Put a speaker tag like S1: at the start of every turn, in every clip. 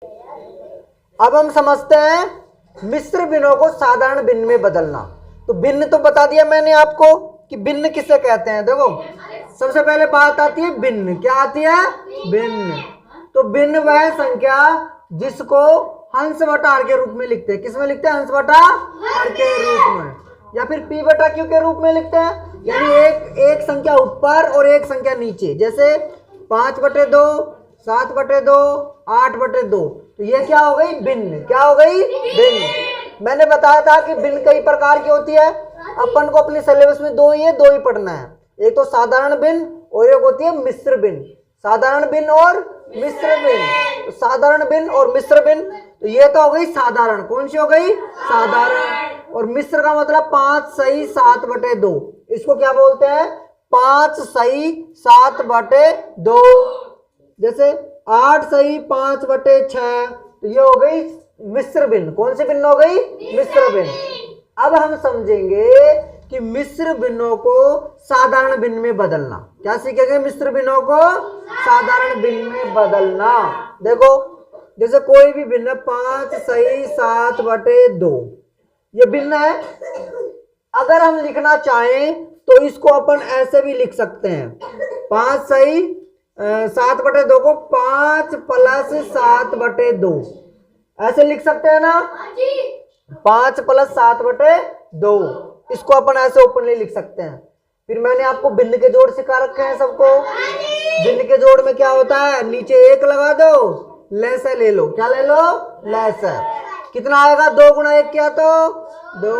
S1: अब हम समझते हैं मिश्र भिन्नों को साधारण भिन्न में बदलना। तो भिन्न तो बता दिया मैंने आपको कि भिन्न किसे कहते हैं। देखो सबसे पहले बात आती है भिन्न। क्या आती है? भिन्न। तो भिन्न वह संख्या जिसको हंस बटा हर के रूप में लिखते हैं। किस में लिखते हैं? हंस बटा हर के रूप में, या फिर पी बटा क्यू के रूप में लिखते हैं। यानी एक संख्या ऊपर और एक संख्या नीचे। जैसे 5/2, 7/2, 8/2। तो ये क्या हो गई? भिन्न। क्या हो गई? भिन्न। मैंने बताया था कि भिन्न कई प्रकार की होती है। अपन को अपने सिलेबस में दो ही पढ़ना है। एक तो साधारण भिन्न और एक होती है मिश्र भिन्न। साधारण भिन्न और मिश्र भिन्न। तो साधारण भिन्न और मिश्र भिन्न, तो ये तो हो गई साधारण। कौन सी हो गई? साधारण। और मिश्र का मतलब 5 सही 7/2। इसको क्या बोलते हैं? 5 सही 7/2। जैसे 8 सही 5/6। तो ये हो गई मिश्र भिन्न। कौन सी भिन्न हो गई? मिश्र भिन्न। अब हम समझेंगे कि मिश्र भिन्नों को साधारण भिन्न में बदलना। क्या सीखेंगे? मिश्र भिन्नों को साधारण भिन्न में बदलना। देखो जैसे कोई भी भिन्न 5 सही 7/2, ये भिन्न है। अगर हम लिखना चाहें तो इसको अपन ऐसे भी लिख सकते हैं। 5 सही 7/2 को 5 + 7/2 ऐसे लिख सकते हैं ना। 5 + 7/2 इसको अपन ऐसे ओपनली लिख सकते हैं। फिर मैंने आपको भिन्न के जोड़ सिखा रखे हैं सबको। भिन्न के जोड़ में क्या होता है? नीचे 1 लगा दो, लैसे ले लो। क्या ले लो? लैसे। कितना आएगा? 2 × 1 किया तो 2।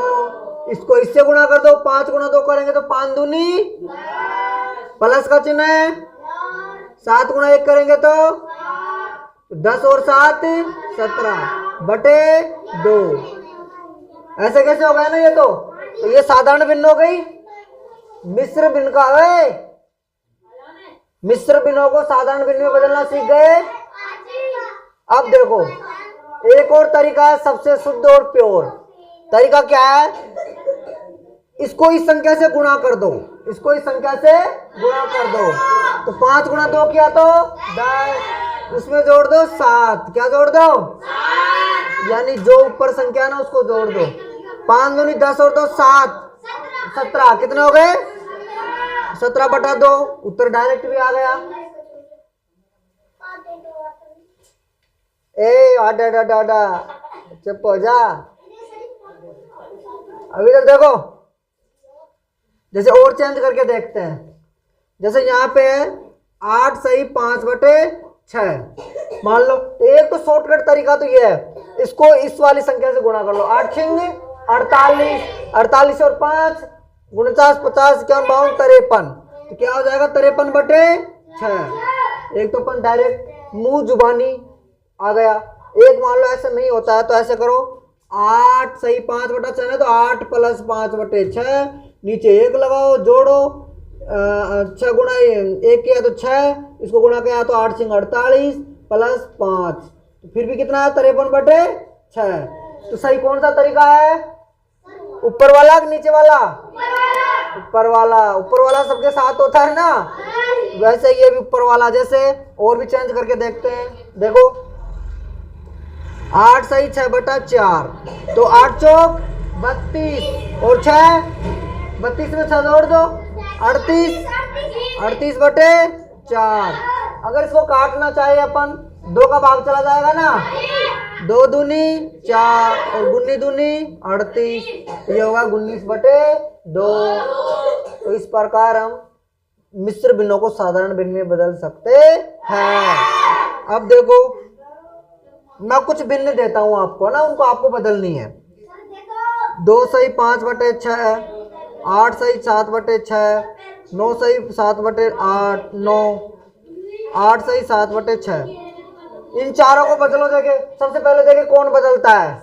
S1: इसको इससे गुणा कर दो। 5 × 2 करेंगे तो 5 दूनी प्लस का चिन्ह है। 7 × 1 करेंगे तो 10 और 7 17/2। ऐसे कैसे हो गया ना ये? तो ये साधारण भिन्न हो गई। मिश्र भिन्न का है। मिश्र भिन्नों को साधारण भिन्न में बदलना सीख गए। अब देखो एक और तरीका है सबसे शुद्ध और प्योर। तरीका क्या है? इसको इस संख्या से गुणा कर दो। इसको इस संख्या से गुणा कर दो। तो 5 × 2 किया तो 10। उसमें जोड़ दो 7। क्या जोड़ दो? 7। यानी जो ऊपर संख्या है ना उसको जोड़ दो। 5 दूनी 10 और 2 7 17। कितने हो गए? 17/2। उत्तर डायरेक्ट भी आ गया। आडा चुप हो जा। अभी तक देखो जैसे और चेंज करके देखते हैं। जैसे यहाँ पे है 8 सही 5/6। मान लो एक तो शॉर्टकट तरीका तो ये है, इसको इस वाली संख्या से गुणा कर लो। 8 छिंग 48, 48 और 5 49 50 51 52 53। तो क्या हो जाएगा? 53/6। एक तो अपन डायरेक्ट मुंह जुबानी आ गया। एक मान लो ऐसे नहीं होता है तो ऐसे करो। 8 सही 5/6 है तो 8 + 5/6। नीचे 1 लगाओ, जोड़ो। 6 × 1 किया तो 6। इसको गुणा किया तो 8 छिंग 48 + 5। तो फिर भी कितना है? 53/6। तो सही कौन सा तरीका है? ऊपर वाला कि नीचे वाला? ऊपर वाला। ऊपर वाला सबके साथ होता है ना, वैसे ये भी ऊपर वाला। जैसे और भी चेंज करके देखते हैं। देखो 8 सही 6/4। तो 8 चौक 32 और 6 32 में 6 जोड़ दो 38 38/4। अगर इसको काटना चाहे अपन 2 का भाग चला जाएगा ना। 2 दूनी 4 और गुन्नी दूनी 38। ये होगा 19/2। तो इस प्रकार हम मिश्र भिन्नों को साधारण भिन्न में बदल सकते हैं। अब देखो मैं कुछ भिन्न देता हूं आपको ना, उनको आपको बदलनी है। 2 सही 5/6, 8 सही 7/6, 9 सही 7/8, 9 8 सही 7/6। इन चारों को बदलो। देखे सबसे पहले देखे कौन बदलता है।